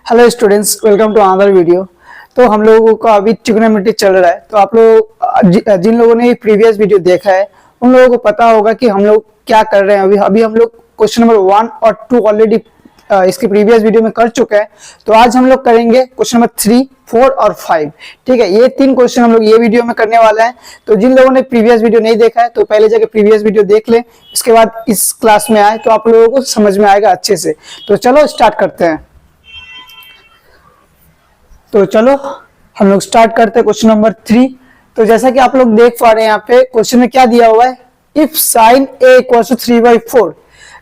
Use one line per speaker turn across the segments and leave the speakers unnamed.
Hello students, welcome to another video. तो हम लोगों का अभी ट्रिग्नोमेट्री चल रहा है, तो आप लोग जिन लोगों ने प्रीवियस वीडियो देखा है उन लोगों को पता होगा कि हम लोग क्या कर रहे हैं। अभी हम लोग क्वेश्चन नंबर 1 और 2 ऑलरेडी इसके प्रीवियस वीडियो में कर चुके हैं। तो आज हम लोग करेंगे क्वेश्चन नंबर 3, 4 और 5। ठीक है, ये 3 क्वेश्चन हम लोग ये वीडियो में करने वाले हैं। तो जिन लोगों ने प्रीवियस वीडियो नहीं देखा है तो पहले जाके प्रीवियस वीडियो देख लें, इसके बाद इस क्लास में आए तो आप लोगों को समझ में आएगा अच्छे से। तो चलो स्टार्ट करते हैं। तो चलो हम लोग स्टार्ट करते हैं क्वेश्चन नंबर 3। तो जैसा कि आप लोग देख पा रहे हैं यहाँ पे क्वेश्चन में क्या दिया हुआ है, if sine A equals to 3/4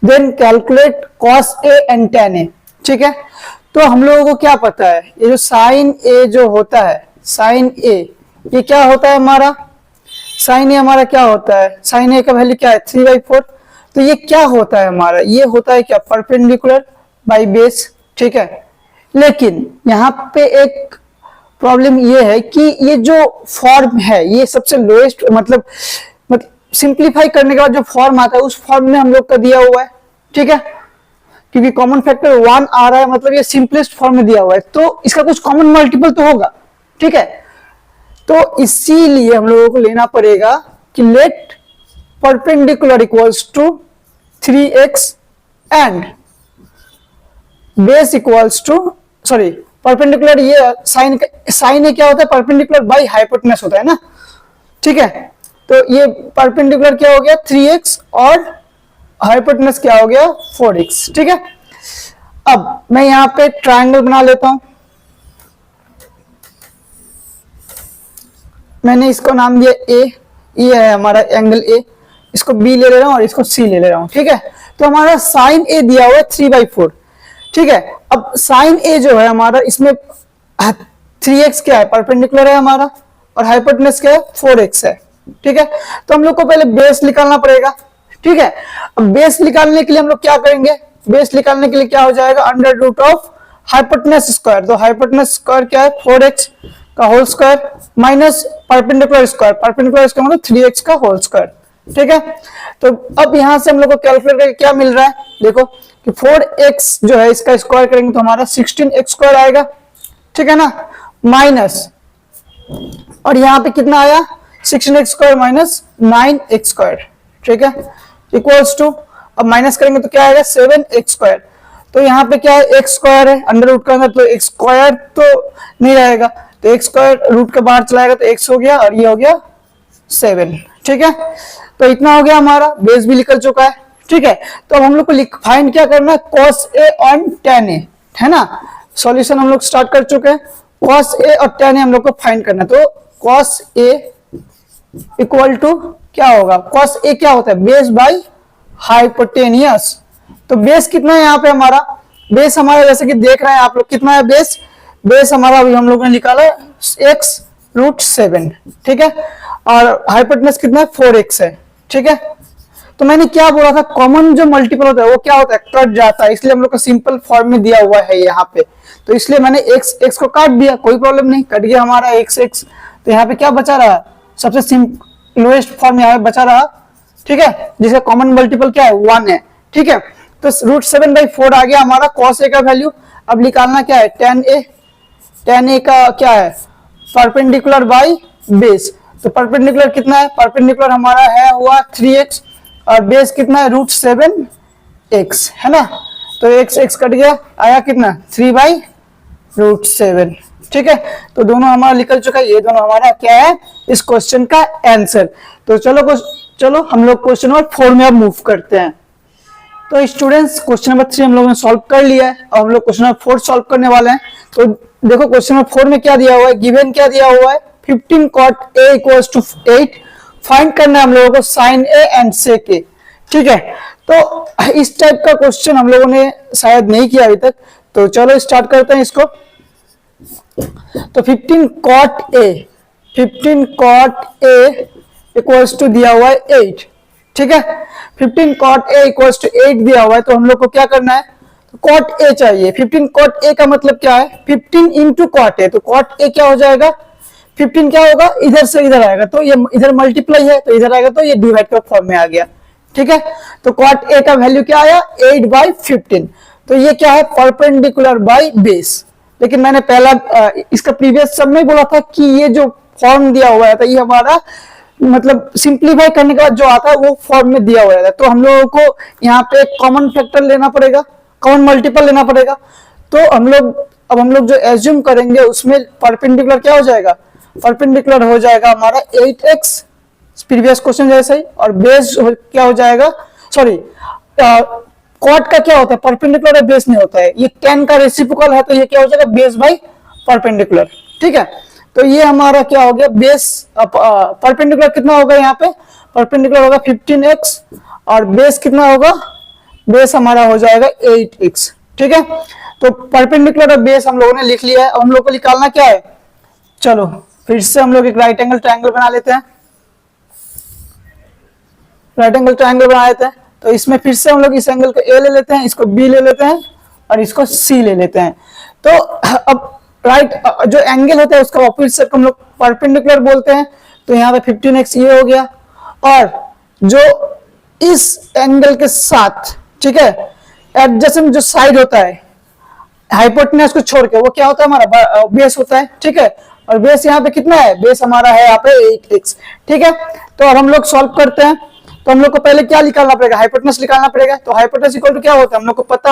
then calculate cos A and tan A. ठीक है, तो हम लोगों को क्या पता है, ये जो साइन ए जो होता है, साइन ए ये क्या होता है हमारा, साइन ए हमारा क्या होता है, साइन ए का वैल्यू क्या है 3/4। तो ये क्या होता है हमारा, ये होता है क्या, परपेंडिकुलर बाई बेस। ठीक है, लेकिन यहाँ पे एक प्रॉब्लम ये है कि ये जो फॉर्म है ये सबसे लोएस्ट, मतलब सिंप्लीफाई करने के बाद जो फॉर्म आता है उस फॉर्म में हम लोग का दिया हुआ है। ठीक है, क्योंकि कॉमन फैक्टर 1 आ रहा है, मतलब ये सिंपलेस्ट फॉर्म में दिया हुआ है, तो इसका कुछ कॉमन मल्टीपल तो होगा। ठीक है, तो इसीलिए हम लोगों को लेना पड़ेगा कि let perpendicular equals to 3x and base equals to, sorry perpendicular, ये साइन ए क्या होता है, परपेंडिकुलर बाई हाइपोटेनस होता है ना। ठीक है, तो ये परपेंडिकुलर क्या हो गया 3x और हाइपोटेनस क्या हो गया 4x। ठीक है, अब मैं यहां पे ट्रायंगल बना लेता हूं। मैंने इसको नाम दिया ए, ये है हमारा एंगल ए, इसको बी ले रहा हूं और इसको सी ले रहा हूं। ठीक है, तो हमारा साइन ए दिया हुआ है 3/4। ठीक है, अब साइन ए जो है हमारा, इसमें 3x क्या है, परपेंडिकुलर है हमारा, और हाइपोटेनस क्या है 4x है। ठीक है, तो हम लोग को पहले बेस निकालना पड़ेगा। ठीक है, अब बेस निकालने के लिए हम लोग क्या करेंगे, बेस निकालने के लिए क्या हो जाएगा, under root of hypotenuse square. तो हाइपोटेनस स्क्वायर क्या है 4x का whole square minus perpendicular square, perpendicular square मतलब 3x का होल स्क्वायर। ठीक है, तो अब यहां से हम लोग को कैलकुलेट करके क्या मिल रहा है, देखो कि 4x जो है इसका स्क्वायर करेंगे तो हमारा 16x² आएगा। ठीक है ना, माइनस, और यहाँ पे कितना आया 16x² माइनस 9x²। ठीक है, इक्वल्स टू, अब माइनस करेंगे तो क्या आएगा 7x²। तो यहाँ पे क्या है x² है, अंडर रूट का अंदर, तो x² तो नहीं रहेगा, तो x² रूट के बाहर चलाएगा तो x हो गया और ये हो गया 7। ठीक है, तो इतना हो गया, हमारा बेस भी निकल चुका है। ठीक है, तो अब हम लोग को फाइंड क्या करना है, cos A और tan A, है ना। सॉल्यूशन हम लोग स्टार्ट कर चुके हैं, cos A और tan A हम लोग को फाइंड करना है। तो cos A इक्वल टू क्या होगा, cos A क्या होता है, बेस बाई हाइपोटेनियस। तो बेस कितना है यहाँ पे हमारा, बेस हमारा जैसे कि देख रहे हैं आप लोग, कितना है बेस, बेस हमारा अभी हम लोगों ने निकाला x√7। ठीक है, और हाइपोटेनस कितना है 4x है। ठीक है, तो मैंने क्या बोला था, कॉमन जो मल्टीपल होता है वो क्या होता है, कट जाता है, इसलिए हम लोग का सिंपल फॉर्म में दिया हुआ है यहाँ पे। तो इसलिए मैंने x को काट दिया, कोई प्रॉब्लम नहीं, कट गया हमारा x। तो यहाँ पे क्या बचा रहा, सबसे लोएस्ट फॉर्म यहाँ पे बचा रहा। ठीक है, जिसका कॉमन मल्टीपल क्या है 1 है। ठीक है, तो √7/4 आ गया हमारा cos A का वैल्यू। अब निकालना क्या है tan A, tan A का क्या है, परपेंडिकुलर बाई बेस। तो परपेंडिकुलर कितना है, परपेंडिकुलर हमारा है हुआ 3x और बेस कितना है √7x, है ना। तो x कट गया, आया कितना 3/√7। ठीक है, तो दोनों हमारा निकल चुका है, ये दोनों हमारा क्या है इस क्वेश्चन का आंसर। तो चलो हम लोग क्वेश्चन नंबर 4 में अब मूव करते हैं। तो स्टूडेंट्स, क्वेश्चन नंबर 3 हम लोगों ने सॉल्व कर लिया है, और हम लोग क्वेश्चन नंबर 4 सॉल्व करने वाले हैं। तो देखो क्वेश्चन नंबर 4 में क्या दिया हुआ है, गिवन क्या दिया हुआ है, 15 cot A = 8। फाइंड करना है हम लोगों को sin A and sec A। ठीक है, तो इस टाइप का क्वेश्चन हम लोगों ने शायद नहीं किया अभी तक। तो चलो स्टार्ट करते हैं इसको। तो 15 cot A इक्वल्स टू दिया हुआ है 8। ठीक है, 15 cot A इक्वल्स टू 8 दिया हुआ है, तो हम लोग को क्या करना है, तो cot A चाहिए। 15 cot A का मतलब क्या है, 15 इंटू cot A। तो cot A क्या हो जाएगा 15 क्या होगा, इधर से इधर आएगा तो ये इधर मल्टीप्लाई है तो इधर आएगा तो ये डिवाइड का फॉर्म में आ गया। ठीक है, तो कॉट ए का वैल्यू क्या आया 8/15। तो ये क्या है, परपेंडिकुलर बाय बेस। लेकिन मैंने पहला इसका प्रीवियस सब में बोला था कि ये जो फॉर्म दिया हुआ था ये हमारा मतलब सिंप्लीफाई करने के बाद जो आता है वो फॉर्म में दिया हुआ है। तो हम लोगों को यहाँ पे कॉमन फैक्टर लेना पड़ेगा, कॉमन मल्टीपल लेना पड़ेगा। तो हम लोग जो एज्यूम करेंगे उसमें परपेंडिकुलर क्या हो जाएगा, परपेंडिकुलर हो जाएगा हमारा 8x प्रीवियस क्वेश्चन जैसे ही, और बेस क्या हो जाएगा, सॉरी कॉट का क्या होता है, परपेंडिकुलर है बेस नहीं होता है, ये tan का रेसिप्रोकल है तो ये क्या हो जाएगा बेस बाय परपेंडिकुलर। ठीक है, तो ये हमारा क्या हो गया बेस परपेंडिकुलर कितना होगा, यहाँ पे परपेंडिकुलर होगा 15x और बेस कितना होगा, बेस हमारा हो जाएगा 8x। ठीक है, तो परपेंडिकुलर और बेस हम लोगों ने लिख लिया है। हम लोग को निकालना क्या है, चलो फिर से हम लोग एक राइट एंगल ट्रायंगल बना लेते हैं। राइट एंगल ट्रायंगल बना लेते हैं तो इसमें फिर से हम लोग इस एंगल को A ले लेते हैं, इसको B ले लेते हैं और इसको C ले लेते हैं। तो अब राइट जो एंगल होता है उसका ऑपोजिट साइड को हम लोग परपेंडिकुलर बोलते हैं। तो यहाँ पे 15x ये हो गया, और जो इस एंगल के साथ ठीक है एडजेसेंट जो साइड होता है हाइपोटेन्यूज को छोड़ के वो क्या होता है हमारा बेस होता है। ठीक है, और बेस यहाँ पे कितना है, बेस हमारा है यहाँ पे 8x। ठीक है, तो अब हम लोग सॉल्व करते हैं। तो हम लोग को पहले क्या निकालना पड़ेगा, हाइपोटेन्यूज निकालना पड़ेगा। तो हाइपोटेन्यूज इक्वल टू क्या होता है, हम लोग को पता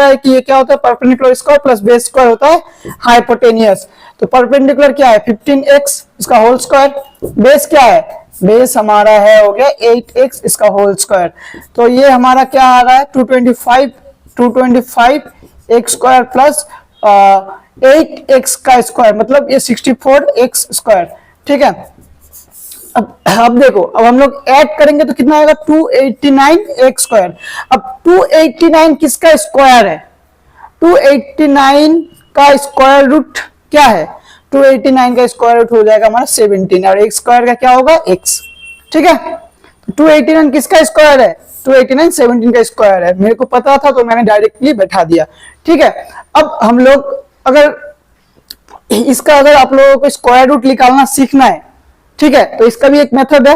है कि ये क्या होता है, perpendicular square plus base square होता है हाइपोटेन्यूज। तो परपेंडिकुलर क्या है 15x इसका होल स्क्वायर, बेस क्या है, बेस हमारा है हो गया 8x इसका होल स्क्वायर। तो ये हमारा क्या आ रहा है 225 x स्क्वायर प्लस 8x का स्क्वायर, मतलब ये 64x स्क्वायर। ठीक है, अब देखो, अब हम लोग ऐड करेंगे तो कितना आएगा 289x स्क्वायर। अब 289 किसका स्क्वायर है, 289 का स्क्वायर रूट क्या है, 289 का स्क्वायर रूट हो जाएगा हमारा 17 और x स्क्वायर का क्या होगा x। ठीक है, 289 किसका स्क्वायर है, 289 17 का स्क्वायर है। मेरे को पता था तो मैंने डायरेक्टली बैठा दिया। ठीक है, अब हम लोग अगर इसका अगर आप लोगों को स्क्वायर रूट निकालना सीखना है, ठीक है, तो इसका भी एक मेथड है।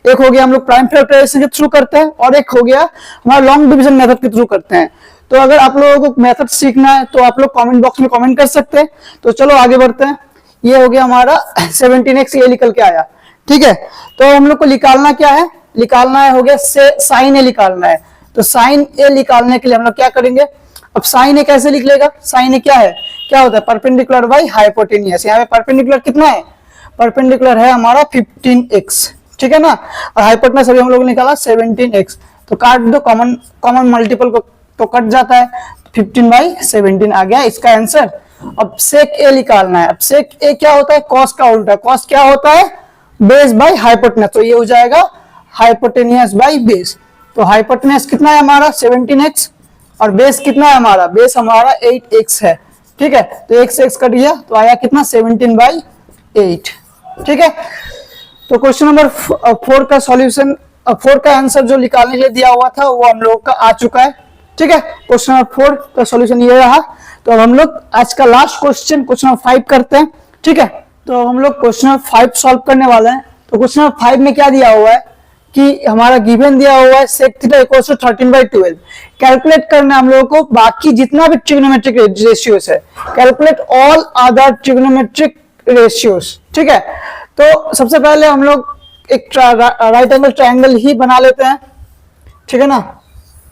एक हो गया हम लोग प्राइम फैक्टराइजेशन के थ्रू करते हैं और एक हो गया हमारा लॉन्ग डिवीजन मेथड के थ्रू करते हैं। तो अगर आप लोगों को मेथड सीखना है तो आप लोग कमेंट बॉक्स में कमेंट कर सकते हैं। तो चलो आगे बढ़ते हैं। ये हो गया हमारा 17x ये निकल के आया। ठीक है, तो हम लोग को निकालना क्या है, निकालना है हो गया साइन ए निकालना है। तो साइन ए निकालने के लिए हम लोग क्या करेंगे, अब साइन ए कैसे लिख लेगा, साइन ए क्या है, क्या होता है परपेंडिकुलर बाय हाइपोटेन्यूज। यहाँ पे परपेंडिकुलर कितना है, परपेंडिकुलर है हमारा 15x। ठीक है ना, और हाइपोटेन्यूज अभी हम लोग निकाला 17x। तो काट दो, कॉमन मल्टीपल को तो कट जाता है, 15/17 आ गया इसका आंसर। अब सेक ए निकालना है। अब सेक ए क्या होता है, कॉस का उल्टा। कॉस क्या होता है, बेस बाय हाइपोटेन्यूज। तो ये हो जाएगा हाइपोटेन्यूज बाय बेस। तो हाइपोटेन्यूज कितना है हमारा 17x और बेस कितना है हमारा, बेस हमारा 8x है। ठीक है, तो x कट गया तो आया कितना 17/8। ठीक है, तो क्वेश्चन नंबर 4 का सॉल्यूशन 4 का आंसर जो निकालने के लिए दिया हुआ था वो हम लोग का आ चुका है। ठीक है, क्वेश्चन नंबर 4 का सॉल्यूशन ये रहा। तो अब हम लोग आज का लास्ट क्वेश्चन क्वेश्चन नंबर 5 करते हैं। ठीक है, तो हम लोग क्वेश्चन नंबर 5 सॉल्व करने वाले हैं। तो क्वेश्चन नंबर 5 में क्या दिया हुआ है कि हमारा गिवन दिया हुआ है sec theta equals to 13/12। Calculate करना है हम लोगों को बाकी जितना भी ट्रिग्नोमेट्रिक रेशियोज है, calculate all other trigonometric ratios. ठीक है, तो सबसे पहले हम लोग एक राइट एंगल ट्रायंगल ही बना लेते हैं। ठीक है ना,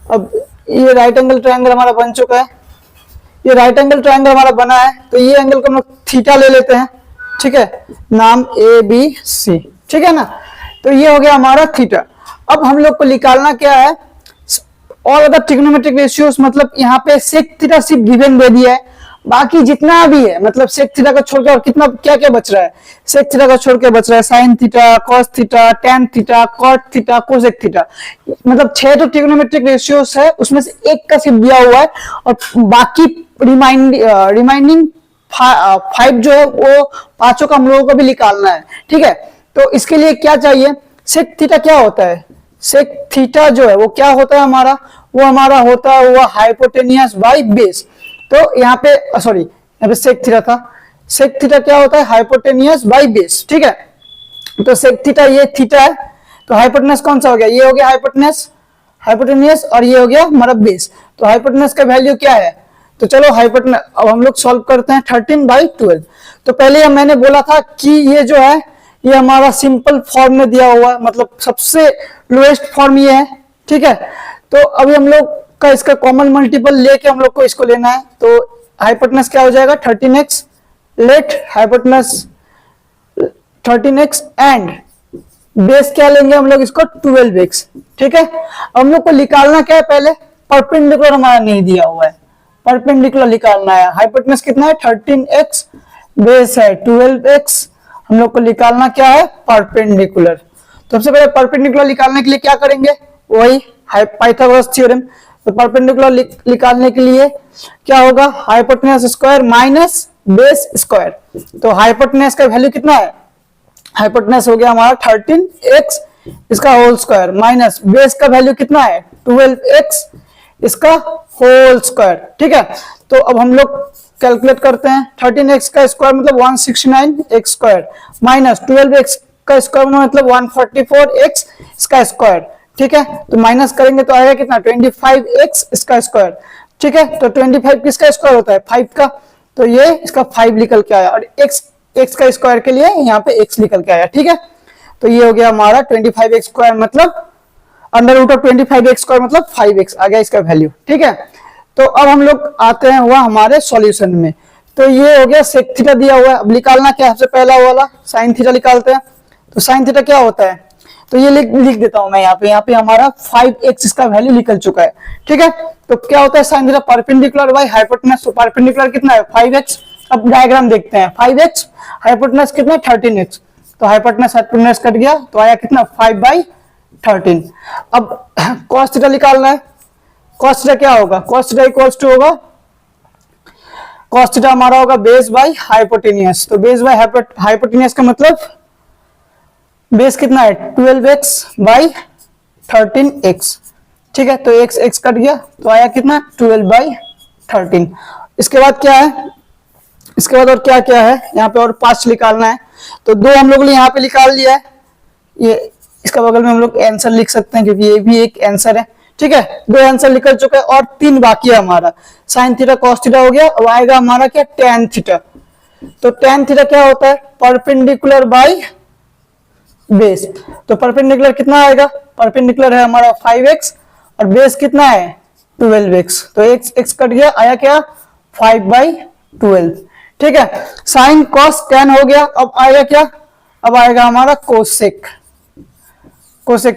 अब ये राइट एंगल ट्रायंगल हमारा बन चुका है। ये राइट एंगल ट्रायंगल हमारा बना है तो ये एंगल को हम लोग थीटा ले लेते हैं। ठीक है, नाम ABC। ठीक है ना, तो ये हो गया हमारा थीटा। अब हम लोग को निकालना क्या है, ऑल अदर ट्रिग्नोमेट्रिक रेशियोज, मतलब यहाँ पे सेक थीटा सिर्फ गिवन दे दिया है, बाकी जितना भी है मतलब सेक थीटा को छोड़कर और कितना क्या क्या बच रहा है, सेक थीटा को छोड़ के बच रहा है sine theta, cos theta, tan theta, cot theta, cosec theta, मतलब 6 तो ट्रिग्नोमेट्रिक रेशियोज है, उसमें से एक का सिर्फ दिया हुआ है और बाकी रिमाइंडिंग 5 जो है वो पांचों का हम लोगों को भी निकालना है। ठीक है, तो इसके लिए क्या चाहिए, सेक थीटा क्या होता है, सेक थीटा जो है वो क्या होता है हमारा, वो हमारा होता है वो हाइपोटेन्यूज बाय बेस। तो यहाँ पे सॉरी यहाँ पे सेक थीटा था, सेक थीटा क्या होता है, हाइपोटेनियस बाई बेस, ठीक है। तो सेक थीटा ये थीटा है, तो हाइपोटेनस कौन सा हो गया, ये हो गया हाइपोटेनस, हाइपोटेनियस, और ये हो गया हमारा बेस। तो हाइपोटेनस का वैल्यू क्या है, तो चलो हाइपोटेनस अब हम लोग सॉल्व करते हैं 13/12। तो पहले मैंने बोला था कि ये जो है ये हमारा सिंपल फॉर्म में दिया हुआ है, मतलब सबसे लोएस्ट फॉर्म ये है, ठीक है। तो अभी हम लोग का इसका कॉमन मल्टीपल लेके हम लोग को इसको लेना है। तो हाइपोटेनस क्या हो जाएगा 13x, late hypotenuse 13x and base क्या लेंगे हम लोग इसको 12x, ठीक है। हम लोग को निकालना क्या है, पहले परपेंडिकुलर हमारा नहीं दिया हुआ है, परपेंडिकुलर निकालना है। हाइपोटेनस कितना है 13x, बेस है 12x, हम लोग को निकालना क्या है परपेंडिकुलर। तो सबसे पहले परपेंडिकुलर निकालने के लिए क्या करेंगे, वही पाइथागोरस थ्योरम। तो परपेंडिकुलर निकालने के लिए क्या होगा, hypotenuse square minus base square. तो हाइपोटेनस का वैल्यू कितना है, हाइपोटेनस हो गया हमारा 13x इसका होल स्क्वायर माइनस बेस का वैल्यू कितना है 12x इसका होल स्क्वायर, ठीक है। तो अब हम लोग कैलकुलेट करते हैं, 13x का स्क्वायर मतलब 169x स्क्वायर माइनस 12x का स्क्वायर मतलब 144x इसका स्क्वायर, ठीक है। तो माइनस करेंगे तो आएगा कितना 25x इसका स्क्वायर, ठीक है। तो 25 किसका स्क्वायर होता है 5 का, तो ये इसका 5 निकल के आया, और x का स्क्वायर के लिए यहाँ पे x निकल के आया, ठीक है। तो ये हो गया हमारा 25x स्क्वायर मतलब under root of 25x square मतलब 5x आ गया इसका वैल्यू, ठीक है। तो अब हम लोग आते हैं हुआ हमारे सॉल्यूशन में। तो ये हो गया सेक थीटा दिया हुआ है, अब निकालना क्या है, सबसे पहला वाला साइन थीटा निकालते हैं। तो साइन थीटा क्या होता है, तो ये लिख देता हूं मैं यहाँ पे हमारा 5x इसका वैल्यू निकल चुका है, ठीक है। तो क्या होता है sine theta perpendicular by hypotenuse, तो परपेंडिकुलर कितना है 5x। अब डायग्राम देखते हैं, 5x हाइपोटेनस कितना 13x, तो हाइपोटेनस हाइपोटेनस कट गया तो आया कितना 5/13। अब cos थीटा निकालना है, cos थीटा क्या होगा, cos थीटा इक्वल्स टू होगा, cos थीटा हमारा होगा बेस बाय हाइपोटेनियस। तो बेस बाय हाइपोटेनियस का मतलब बेस कितना है 12x/13x, ठीक है। तो x कट गया तो आया कितना 12/13। इसके बाद क्या है, इसके बाद और क्या क्या है यहाँ पे, और 5 निकालना है। तो 2 हम लोगों ने यहाँ पे निकाल लिया है, ये इसका बगल में हम लोग आंसर लिख सकते हैं क्योंकि ये भी एक आंसर है, ठीक है। 2 आंसर निकल चुका है और 3 बाकी है हमारा, साइन थीटा कॉस थीटा हो गया। अब आएगा हमारा क्या tan थीटा। तो tan थीटा क्या होता है परपेंडिकुलर बाय बेस। तो परपेंडिकुलर कितना आएगा, परपेंडिकुलर है हमारा 5x और बेस कितना है 12x, तो x कट गया आया क्या 5/12, ठीक है। साइन कॉस tan हो गया, अब आएगा क्या, अब आएगा हमारा कोसेक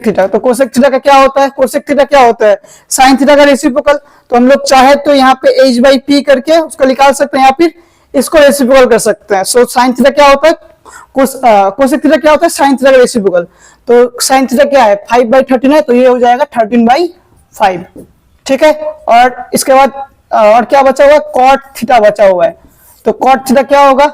थीटा। तो कोसेक थीटा का क्या होता है, कोसेक थीटा क्या होता है साइन थीटा का रेसिप्रोकल। तो हम लोग चाहे तो यहाँ पे h/p करके उसको निकाल सकते हैं या फिर इसको रेसिप्रोकल कर सकते हैं। सो साइन थीटा क्या होता है, कोसेक थीटा क्या होता है साइन थीटा का रेसिप्रोकल। तो साइन थीटा क्या है 5/13 है, तो ये हो जाएगा 13/5, ठीक है। और इसके बाद और क्या बचा हुआ है, कॉट थीटा बचा हुआ है। तो कॉट थीटा क्या होगा,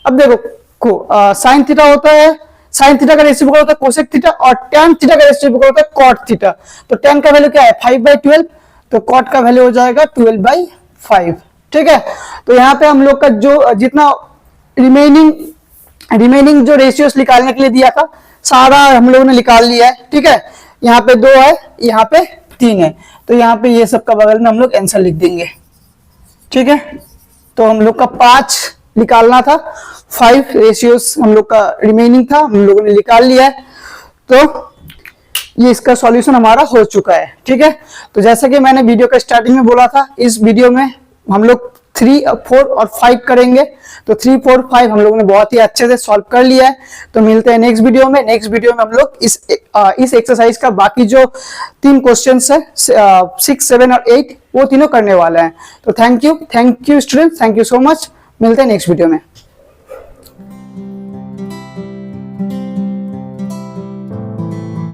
अब देखो साइन थीटा होता है, साइन थीटा का रेसिप्रोकल होता है कोसेक थीटा, और tan थीटा का रेसिप्रोकल होता है कॉट थीटा। तो tan का वैल्यू क्या है 5/12, तो कॉट का वैल्यू हो जाएगा 12/5, ठीक है। तो यहाँ पे हम लोग का जो जितना रिमेनिंग जो रेशियोस निकालने के लिए दिया था सारा हम लोगों ने निकाल लिया है, ठीक है। यहाँ पे 2 है, यहाँ पे 3 है, तो यहाँ पे ये सब का बगल में हम लोग आंसर लिख देंगे, ठीक है। तो हम लोग का 5 निकालना था, 5 रेशियोस हम लोग का रिमेनिंग था, हम लोगों ने निकाल लिया है। तो ये इसका सॉल्यूशन हमारा हो चुका है, ठीक है। तो जैसा कि मैंने वीडियो का स्टार्टिंग में बोला था, इस वीडियो में हम लोग 3, 4 और 5 करेंगे। तो 3, 4, 5 हम लोगों ने बहुत ही अच्छे से सॉल्व कर लिया है। तो मिलते हैं नेक्स्ट वीडियो में। नेक्स्ट वीडियो में हम लोग इस एक्सरसाइज का बाकी जो 3 क्वेश्चंस है 6, 7 और 8 वो तीनों करने वाले हैं। तो thank you student, thank you so much. मिलते हैं नेक्स्ट वीडियो में।